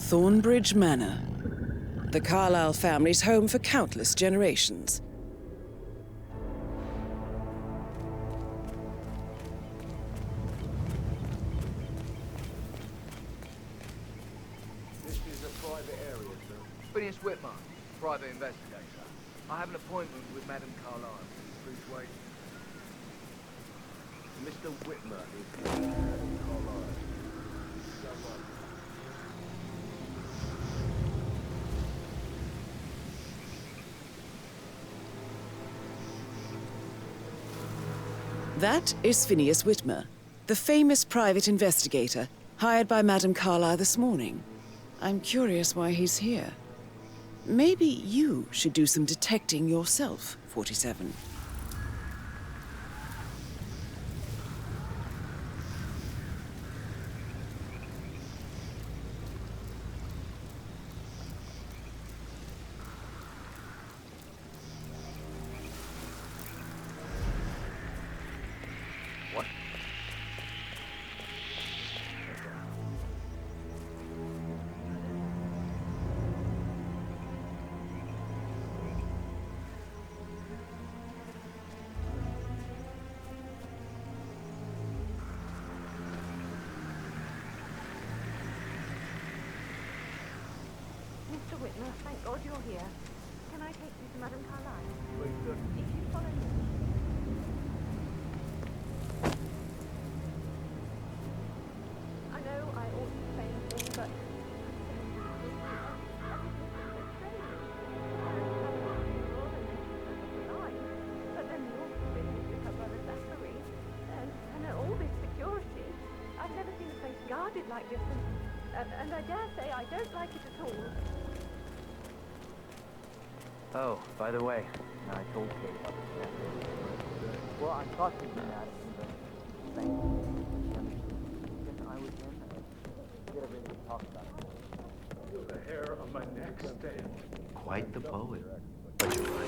Thornbridge Manor. The Carlyle family's home for countless generations. This is a private area, sir. Phineas HITMAN, private investigator. I have an appointment with Madame Carlyle. Please wait. Mr. HITMAN is Madame Carlyle. That is Phineas HITMAN, the famous private investigator hired by Madame Carlyle this morning. I'm curious why he's here. Maybe you should do some detecting yourself, 47. What? Mr. HITMAN, thank God you're here. Can I take you to Madame Carlyle? Please do. If you follow me. I know I ought to say anything, but... But then the awful business with her brother Zachary, and all this security. I've never seen a place guarded like this, and I dare say I don't like it at all. Oh, by the way, I told Kate about the cafe. Well, I thought you'd been at it, but thank you. Since I was in, get everything to talk about it. Feel the hair on my neck stand. Quite the poet. But you're right.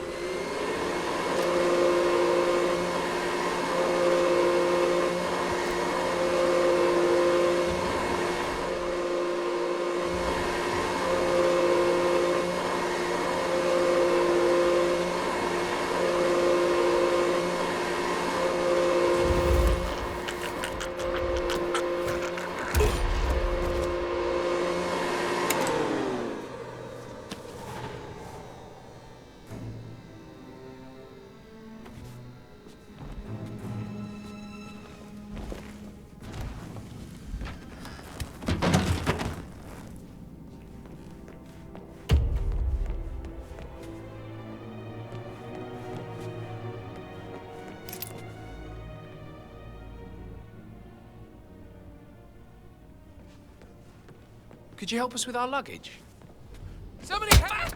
Could you help us with our luggage? Somebody help!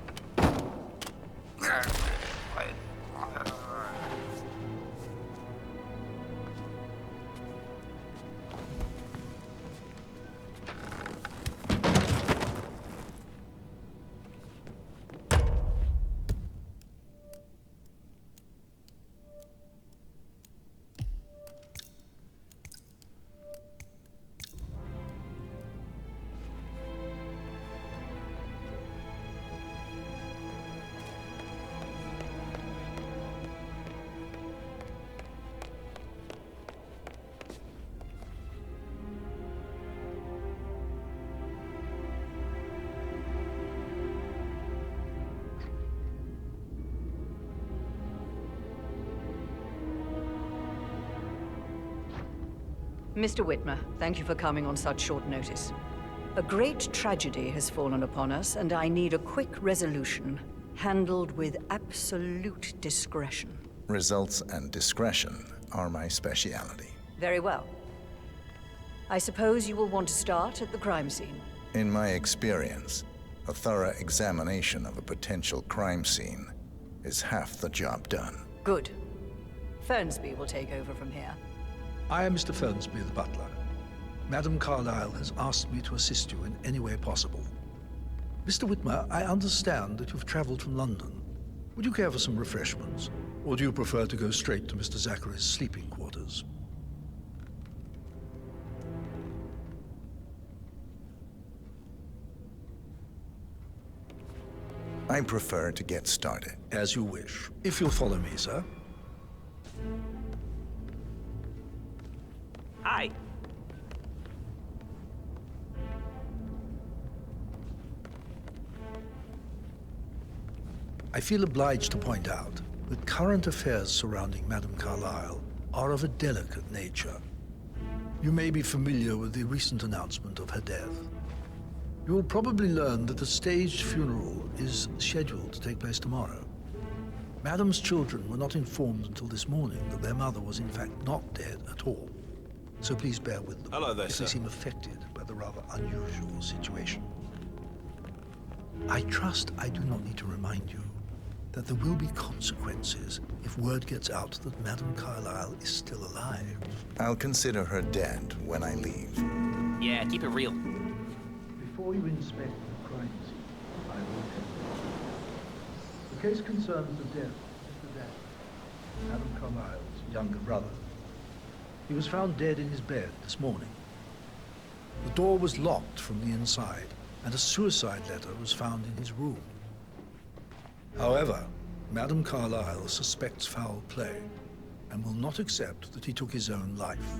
Mr. HITMAN, thank you for coming on such short notice. A great tragedy has fallen upon us, and I need a quick resolution, handled with absolute discretion. Results and discretion are my speciality. Very well. I suppose you will want to start at the crime scene. In my experience, a thorough examination of a potential crime scene is half the job done. Good. Fernsby will take over from here. I am Mr. Fernsby, the butler. Madame Carlyle has asked me to assist you in any way possible. Mr. HITMAN, I understand that you've traveled from London. Would you care for some refreshments? Or do you prefer to go straight to Mr. Zachary's sleeping quarters? I prefer to get started. As you wish. If you'll follow me, sir. Hi. I feel obliged to point out that current affairs surrounding Madame Carlyle are of a delicate nature. You may be familiar with the recent announcement of her death. You will probably learn that a staged funeral is scheduled to take place tomorrow. Madame's children were not informed until this morning that their mother was in fact not dead at all. So please bear with them. Hello there, if sir. they seem affected by the rather unusual situation. I trust I do not need to remind you that there will be consequences if word gets out that Madame Carlyle is still alive. I'll consider her dead when I leave. Yeah, keep it real. Before you inspect the crime scene, I will tell you. The case concerns the death of Mr. Dartmoor, Madame Carlyle's younger brother. He was found dead in his bed this morning. The door was locked from the inside, and a suicide letter was found in his room. However, Madame Carlyle suspects foul play and will not accept that he took his own life.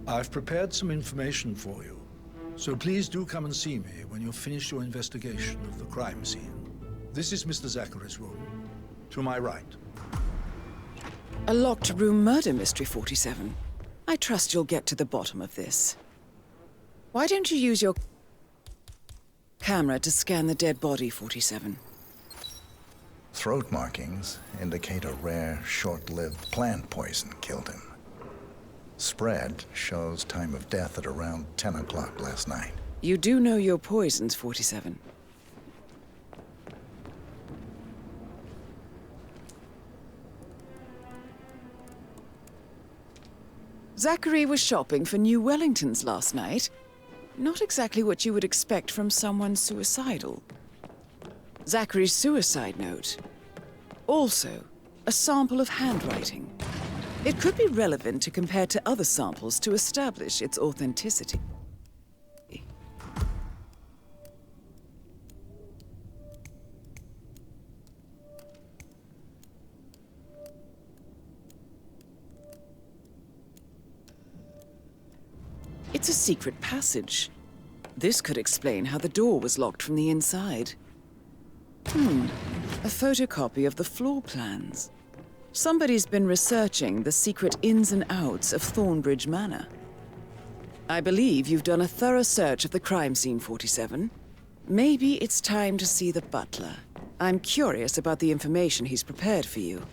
I've prepared some information for you, so please do come and see me when you've finished your investigation of the crime scene. This is Mr. Zachary's room, to my right. A locked room murder mystery, 47. I trust you'll get to the bottom of this. Why don't you use your camera to scan the dead body, 47? Throat markings indicate a rare, short-lived plant poison killed him. Spread shows time of death at around 10 o'clock last night. You do know your poisons, 47. Zachary was shopping for new Wellingtons last night. Not exactly what you would expect from someone suicidal. Zachary's suicide note. Also, a sample of handwriting. It could be relevant to compare to other samples to establish its authenticity. It's a secret passage. This could explain how the door was locked from the inside. A photocopy of the floor plans. Somebody's been researching the secret ins and outs of Thornbridge Manor. I believe you've done a thorough search of the crime scene, 47. Maybe it's time to see the butler. I'm curious about the information he's prepared for you.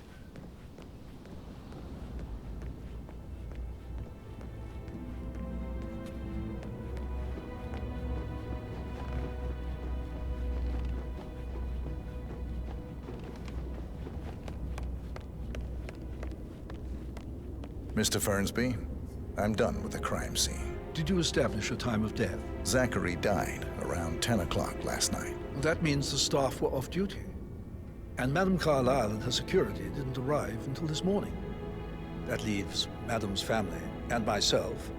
Mr. Fernsby, I'm done with the crime scene. Did you establish a time of death? Zachary died around 10 o'clock last night. That means the staff were off duty. And Madame Carlyle and her security didn't arrive until this morning. That leaves Madame's family and myself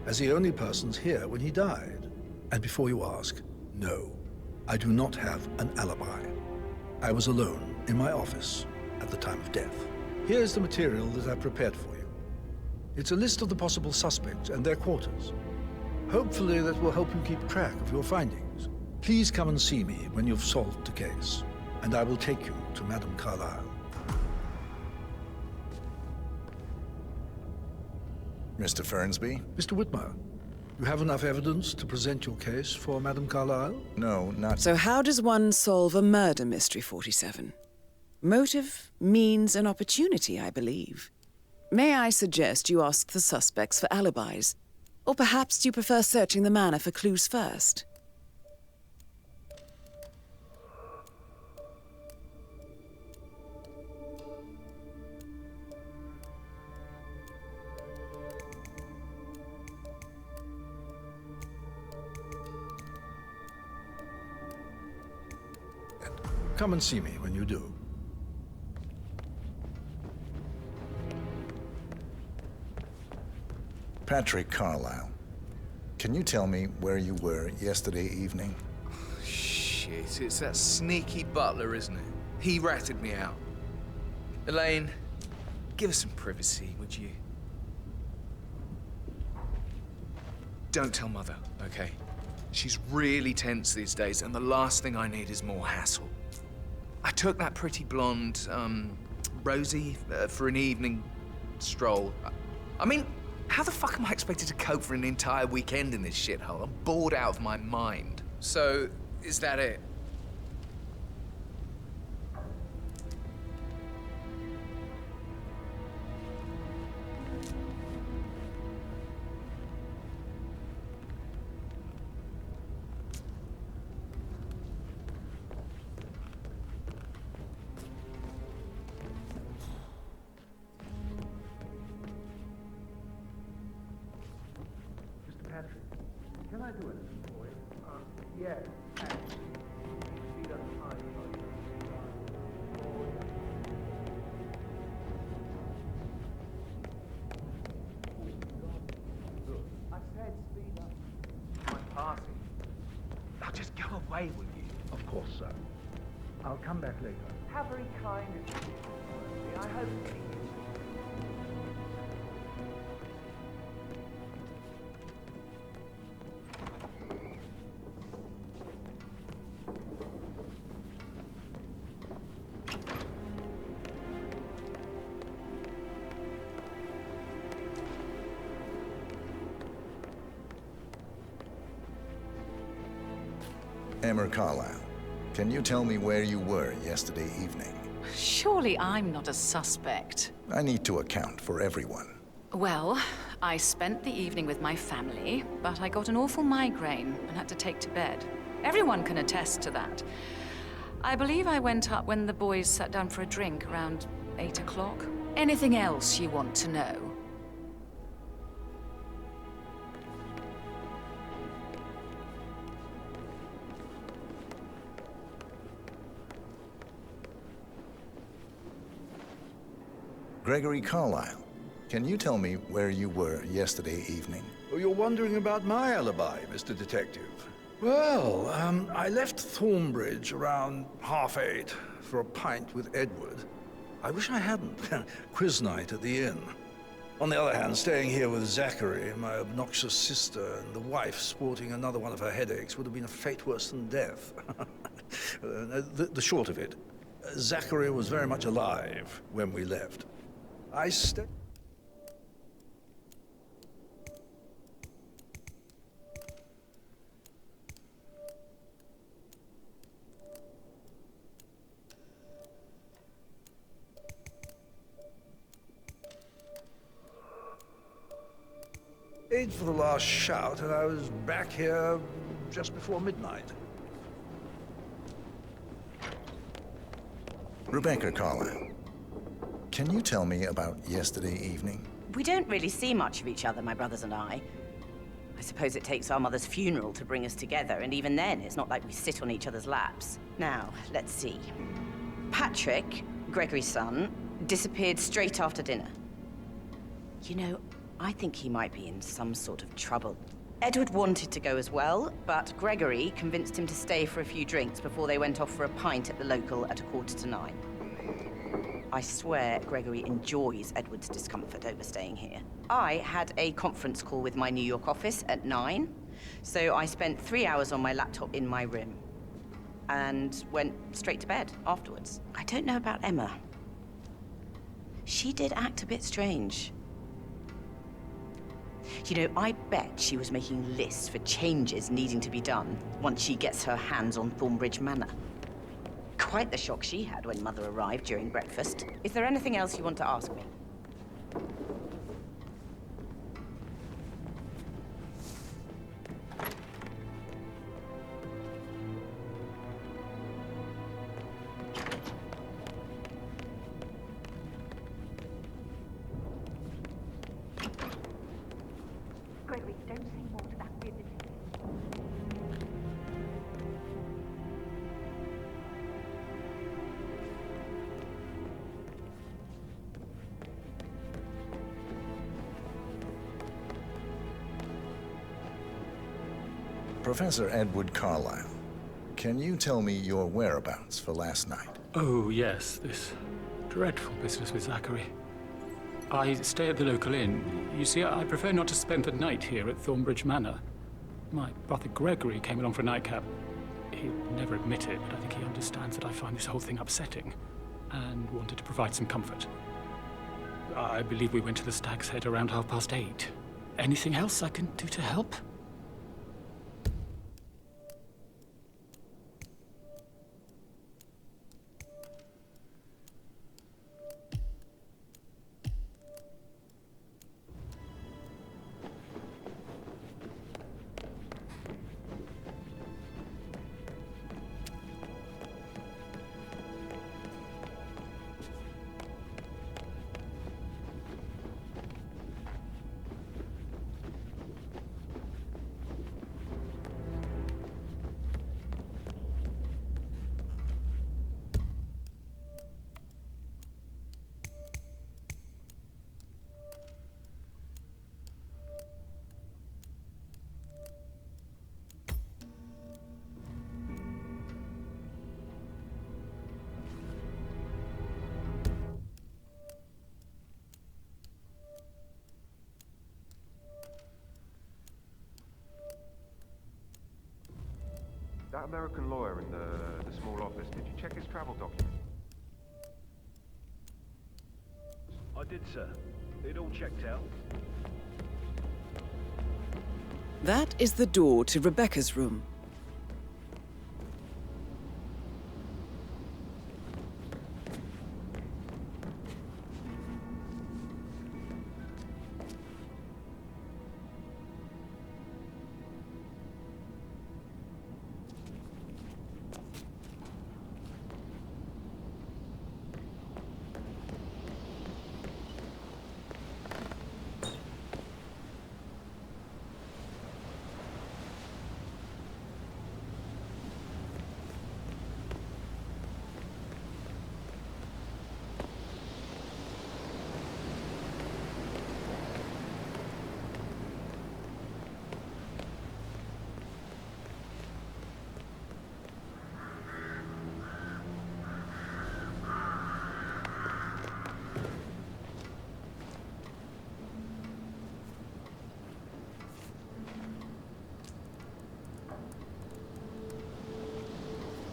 as the only persons here when he died. And before you ask, no, I do not have an alibi. I was alone in my office at the time of death. Here's the material that I prepared for you. It's a list of the possible suspects and their quarters. Hopefully that will help you keep track of your findings. Please come and see me when you've solved the case, and I will take you to Madame Carlyle. Mr. Fernsby? Mr. Whitmer, you have enough evidence to present your case for Madame Carlyle? No, not... So how does one solve a murder mystery, 47? Motive, means, and opportunity, I believe. May I suggest you ask the suspects for alibis? Or perhaps you prefer searching the manor for clues first? Come and see me when you do. Patrick Carlyle, can you tell me where you were yesterday evening? Shit. shit. It's that sneaky butler, isn't it? He ratted me out. Elaine, give us some privacy, would you? Don't tell Mother, okay? She's really tense these days, and the last thing I need is more hassle. I took that pretty blonde, Rosie, for an evening stroll. I mean, how the fuck am I expected to cope for an entire weekend in this shithole? I'm bored out of my mind. So, is that it? Can I do anything for you? Yes, thanks. See that time, I said speed up. I'm passing. Now just go away, will you? Of course, sir. I'll come back later. How very kind of you. I hope to see you. Emma Carlyle, can you tell me where you were yesterday evening? Surely I'm not a suspect. I need to account for everyone. Well, I spent the evening with my family, but I got an awful migraine and had to take to bed. Everyone can attest to that. I believe I went up when the boys sat down for a drink around 8 o'clock. Anything else you want to know? Gregory Carlyle, can you tell me where you were yesterday evening? Oh, you're wondering about my alibi, Mr. Detective. Well, I left Thornbridge around 8:30 for a pint with Edward. I wish I hadn't. Quiz night at the inn. On the other hand, staying here with Zachary, my obnoxious sister, and the wife sporting another one of her headaches would have been a fate worse than death. The short of it, Zachary was very much alive when we left. I stayed... for the last shout, and I was back here just before midnight. Rebecca Carlyle, can you tell me about yesterday evening? We don't really see much of each other, my brothers and I. I suppose it takes our mother's funeral to bring us together, and even then, it's not like we sit on each other's laps. Now, let's see. Patrick, Gregory's son, disappeared straight after dinner. You know, I think he might be in some sort of trouble. Edward wanted to go as well, but Gregory convinced him to stay for a few drinks before they went off for a pint at the local at 9:15. I swear Gregory enjoys Edward's discomfort over staying here. I had a conference call with my New York office at 9, so I spent 3 hours on my laptop in my room and went straight to bed afterwards. I don't know about Emma. She did act a bit strange. You know, I bet she was making lists for changes needing to be done once she gets her hands on Thornbridge Manor. Quite the shock she had when Mother arrived during breakfast. Is there anything else you want to ask me? Gregory, don't say more to that weird detective. Professor Edward Carlyle, Can you tell me your whereabouts for last night? Oh, yes, this dreadful business with Zachary. I stay at the local inn. You see, I prefer not to spend the night here at Thornbridge Manor. My brother Gregory came along for a nightcap. He'd never admit it, but I think he understands that I find this whole thing upsetting, and wanted to provide some comfort. I believe we went to the Stag's Head around 8:30. Anything else I can do to help? That American lawyer in the small office, did you check his travel documents? I did, sir. It all checked out. That is the door to Rebecca's room.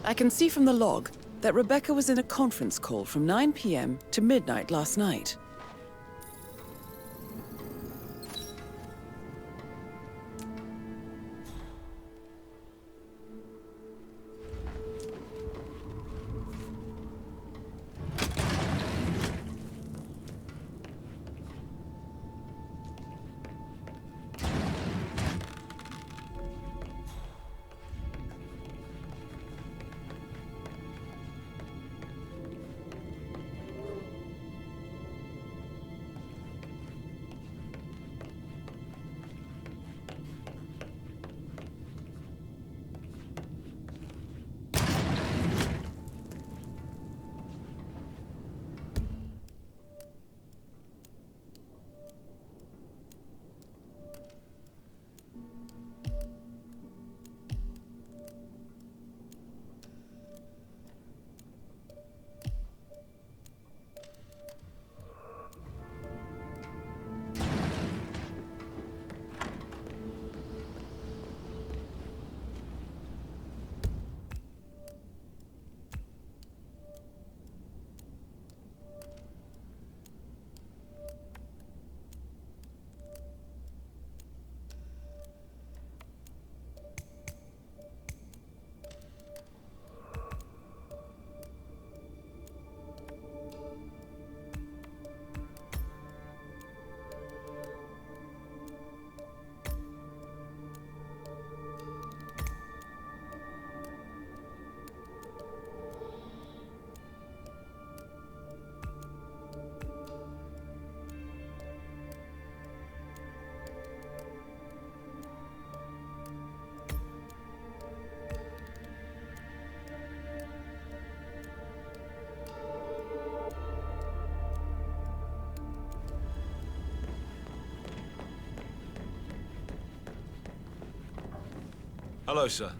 I can see from the log that Rebecca was in a conference call from 9 p.m. to midnight last night. Hello, sir.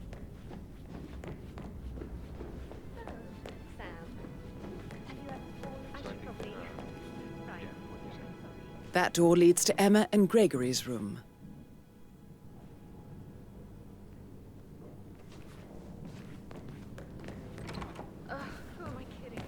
That door leads to Emma and Gregory's room. Who am I kidding?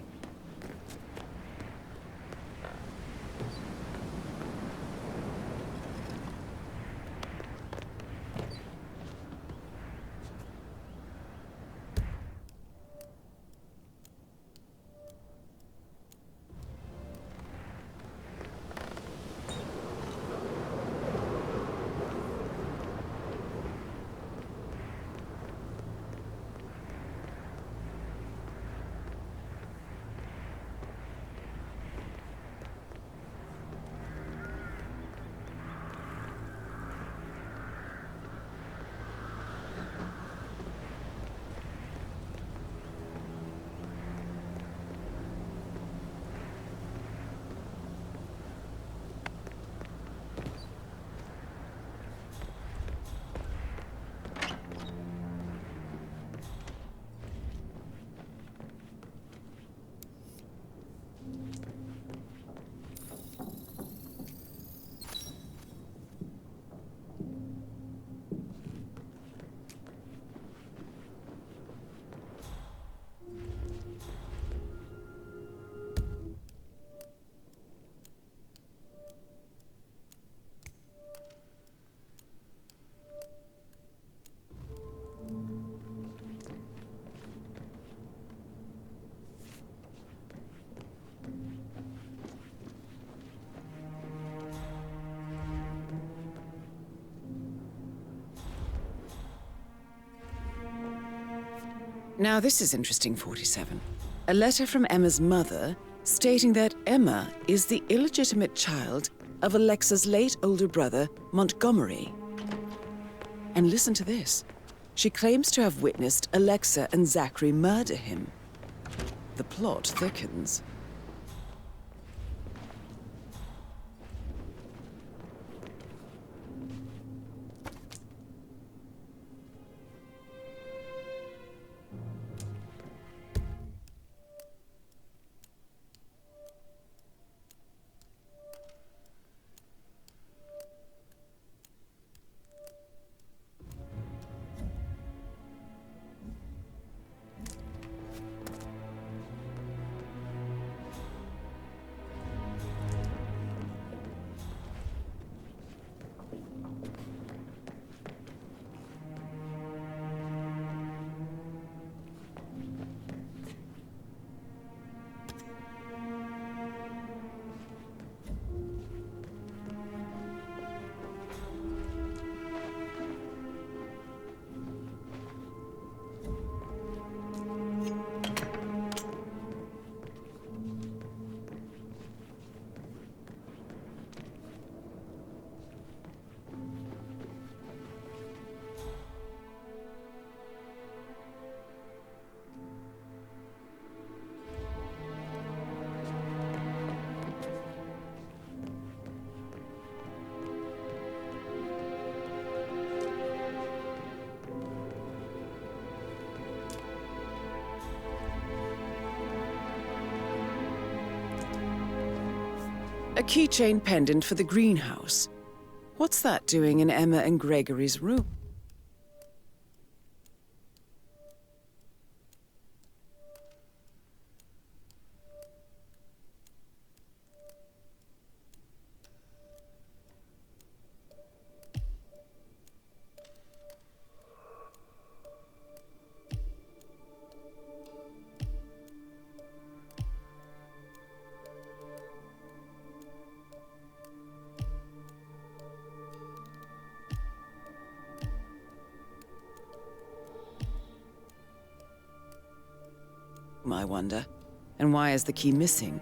Now this is interesting, 47. A letter from Emma's mother stating that Emma is the illegitimate child of Alexa's late older brother, Montgomery. And listen to this. She claims to have witnessed Alexa and Zachary murder him. The plot thickens. A keychain pendant for the greenhouse. What's that doing in Emma and Gregory's room? I wonder. And why is the key missing?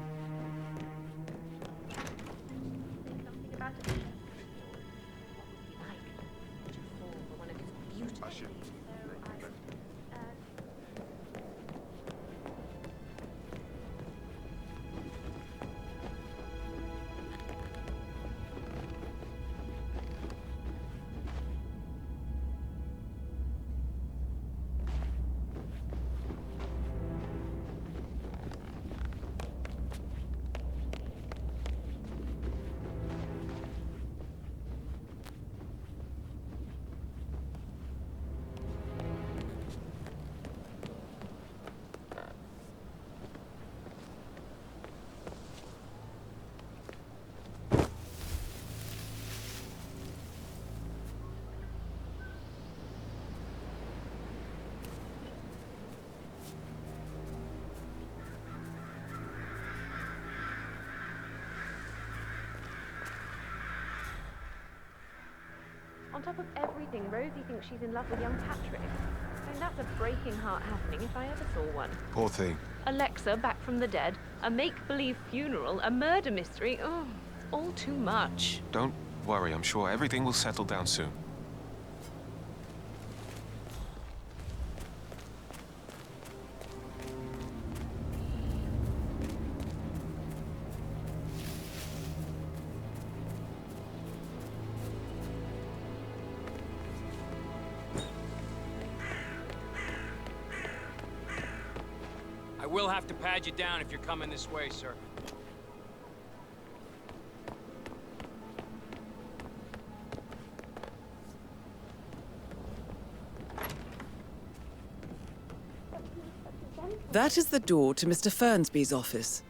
On top of everything, Rosie thinks she's in love with young Patrick. I mean, that's a breaking heart happening if I ever saw one. Poor thing. Alexa back from the dead, a make-believe funeral, a murder mystery. Oh, all too much. Don't worry, I'm sure everything will settle down soon. I will have to pad you down if you're coming this way, sir. That is the door to Mr. Fernsby's office.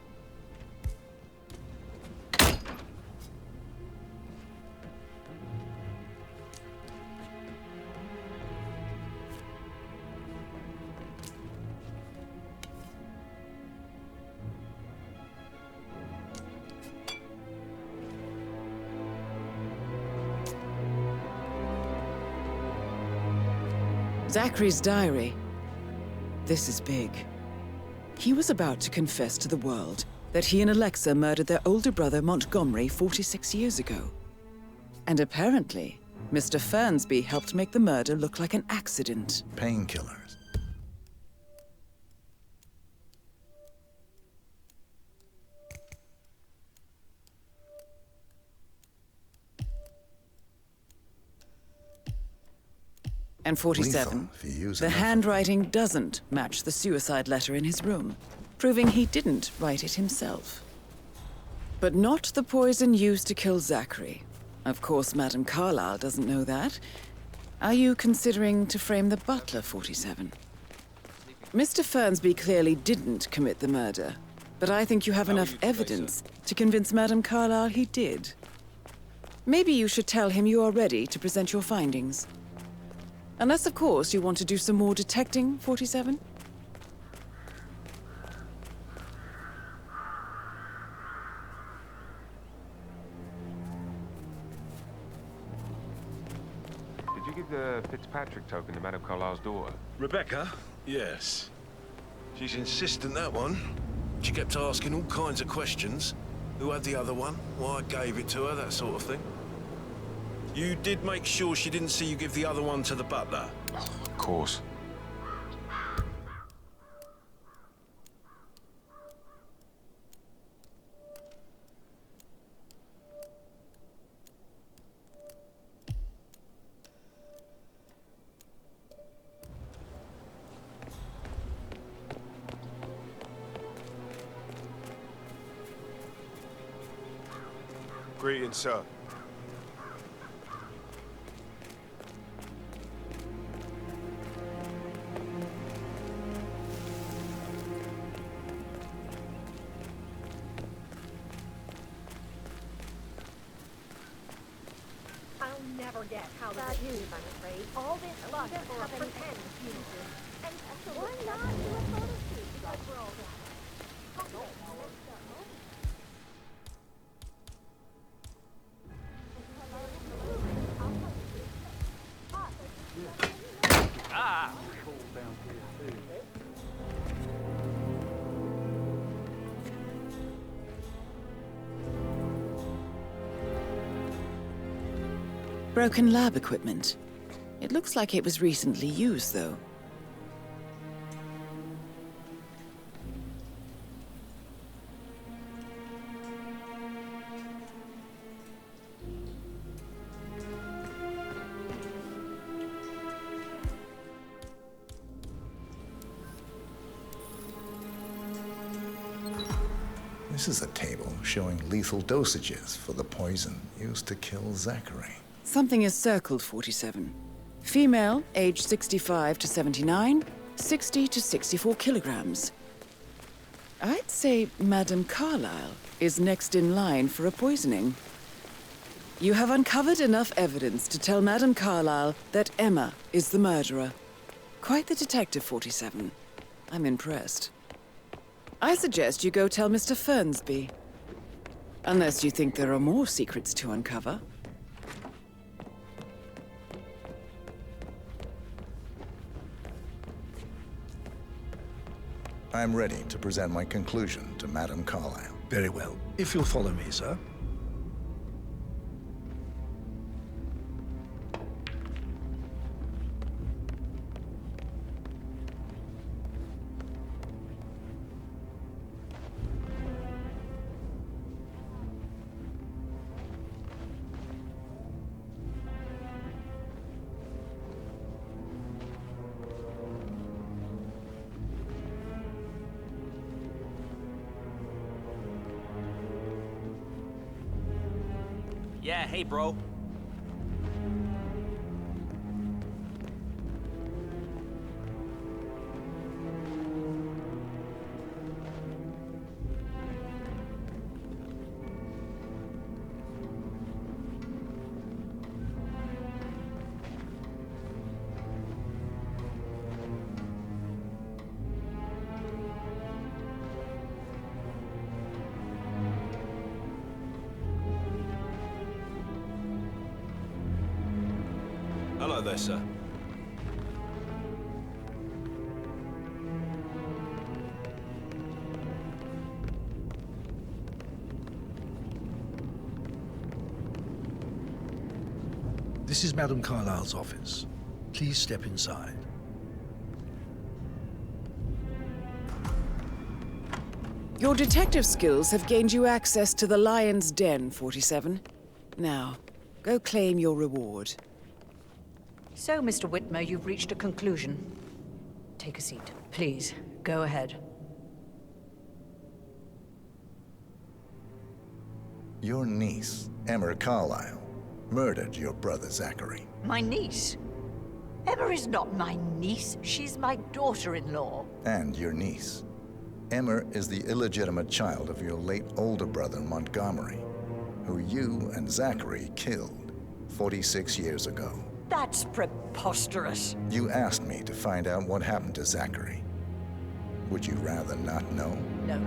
Zachary's diary. This is big. He was about to confess to the world that he and Alexa murdered their older brother Montgomery 46 years ago. And apparently, Mr. Fernsby helped make the murder look like an accident. Painkillers. And 47, Lethal if you use the enough. handwriting doesn't match the suicide letter in his room, proving he didn't write it himself. But not the poison used to kill Zachary. Of course, Madame Carlyle doesn't know that. Are you considering to frame the butler, 47? Mr. Fernsby clearly didn't commit the murder, but I think you have enough evidence to convince Madame Carlyle he did. Maybe you should tell him you are ready to present your findings. Unless, of course, you want to do some more detecting, 47? Did you give the Fitzpatrick token to Madame Carlyle's daughter? Rebecca? Yes. She's insistent, that one. She kept asking all kinds of questions. Who had the other one? Why I gave it to her, that sort of thing. You did make sure she didn't see you give the other one to the butler? Oh, of course. Greetings, sir. Never get how bad news, I'm afraid. All this luck for a pretend future. And why not do a photo shoot because we're all Broken lab equipment. It looks like it was recently used, though. This is a table showing lethal dosages for the poison used to kill Zachary. Something is circled, 47. Female, age 65 to 79, 60 to 64 kilograms. I'd say Madame Carlyle is next in line for a poisoning. You have uncovered enough evidence to tell Madame Carlyle that Emma is the murderer. Quite the detective, 47. I'm impressed. I suggest you go tell Mr. Fernsby. Unless you think there are more secrets to uncover. I'm ready to present my conclusion to Madame Carlyle. Very well. If you'll follow me, sir. Yeah, hey, bro. Hello there, sir. This is Madame Carlyle's office. Please step inside. Your detective skills have gained you access to the Lion's Den, 47. Now, go claim your reward. So, Mr. Whitmer, you've reached a conclusion. Take a seat. Please, go ahead. Your niece, Emma Carlyle, murdered your brother Zachary. My niece? Emma is not my niece. She's my daughter-in-law. And your niece. Emma is the illegitimate child of your late older brother Montgomery, who you and Zachary killed 46 years ago. That's preposterous. You asked me to find out what happened to Zachary. Would you rather not know? No.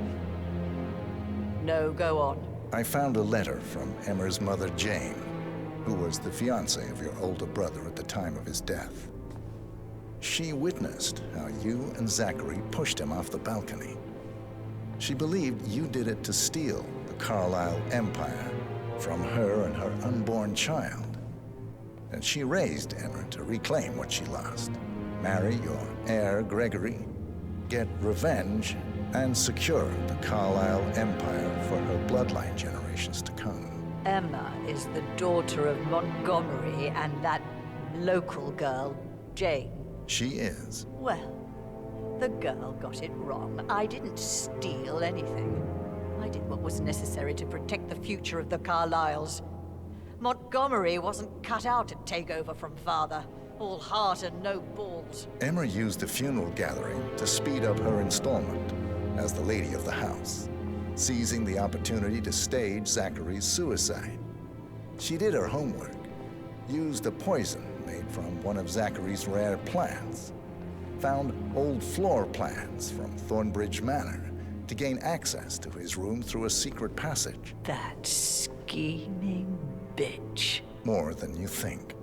No, go on. I found a letter from Emma's mother, Jane, who was the fiancée of your older brother at the time of his death. She witnessed how you and Zachary pushed him off the balcony. She believed you did it to steal the Carlyle empire from her and her unborn child. And she raised Emma to reclaim what she lost. Marry your heir, Gregory, get revenge, and secure the Carlyle empire for her bloodline generations to come. Emma is the daughter of Montgomery and that local girl, Jane. She is. Well, the girl got it wrong. I didn't steal anything. I did what was necessary to protect the future of the Carlyles. Montgomery wasn't cut out to take over from father. All heart and no balls. Emma used the funeral gathering to speed up her installment as the lady of the house, seizing the opportunity to stage Zachary's suicide. She did her homework, used a poison made from one of Zachary's rare plants, found old floor plans from Thornbridge Manor to gain access to his room through a secret passage. That scheming bitch. More than you think.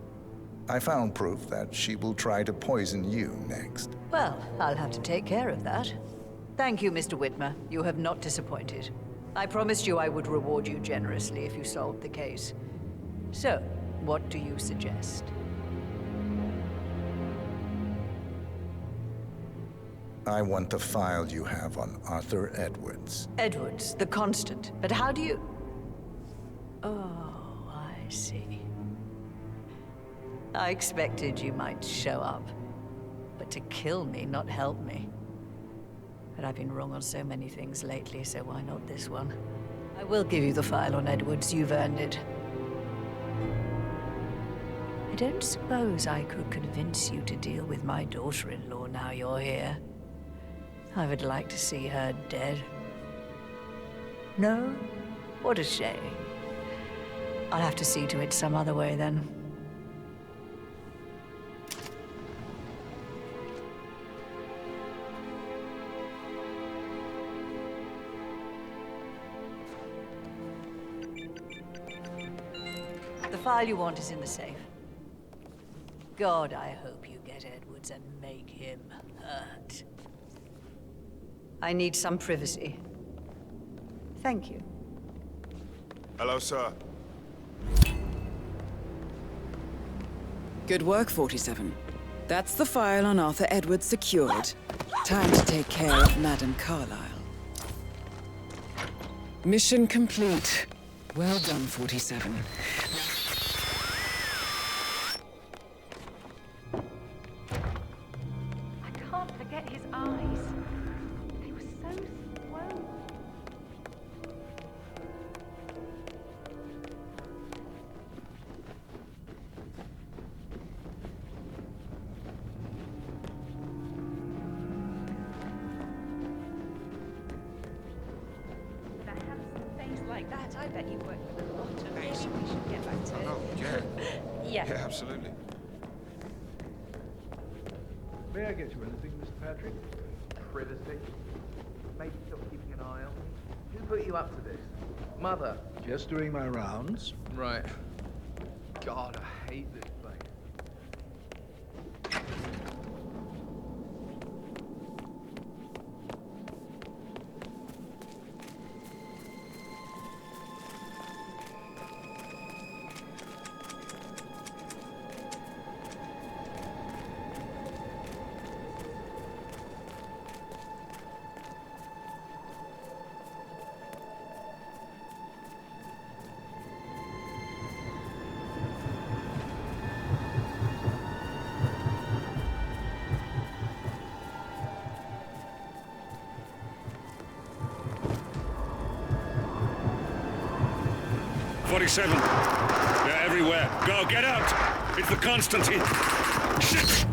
I found proof that she will try to poison you next. Well, I'll have to take care of that. Thank you, Mr. Whitmer. You have not disappointed. I promised you I would reward you generously if you solved the case. So, what do you suggest? I want the file you have on Arthur Edwards. Edwards, the Constant. But how do you... Oh, I see. I expected you might show up. But to kill me, not help me. But I've been wrong on so many things lately, so why not this one? I will give you the file on Edwards. You've earned it. I don't suppose I could convince you to deal with my daughter-in-law now you're here. I would like to see her dead. No? What a shame. I'll have to see to it some other way, then. The file you want is in the safe. God, I hope you get Edwards and make him hurt. I need some privacy. Thank you. Hello, sir. Good work, 47. That's the file on Arthur Edwards secured. Time to take care of Madame Carlyle. Mission complete. Well done, 47. I can't forget his eyes. They were so swollen. With a handsome face like that, I bet you work with a lot of maybe we should get back to it. Oh, yeah. Yeah. Yeah, absolutely. May I get you anything, Mr. Patrick? Privacy. Maybe stop keeping an eye on me. Who put you up to this? Mother. Just doing my rounds. Right. God, I hate this place. 47. They're everywhere. Go, get out! It's the Constantine. Shit!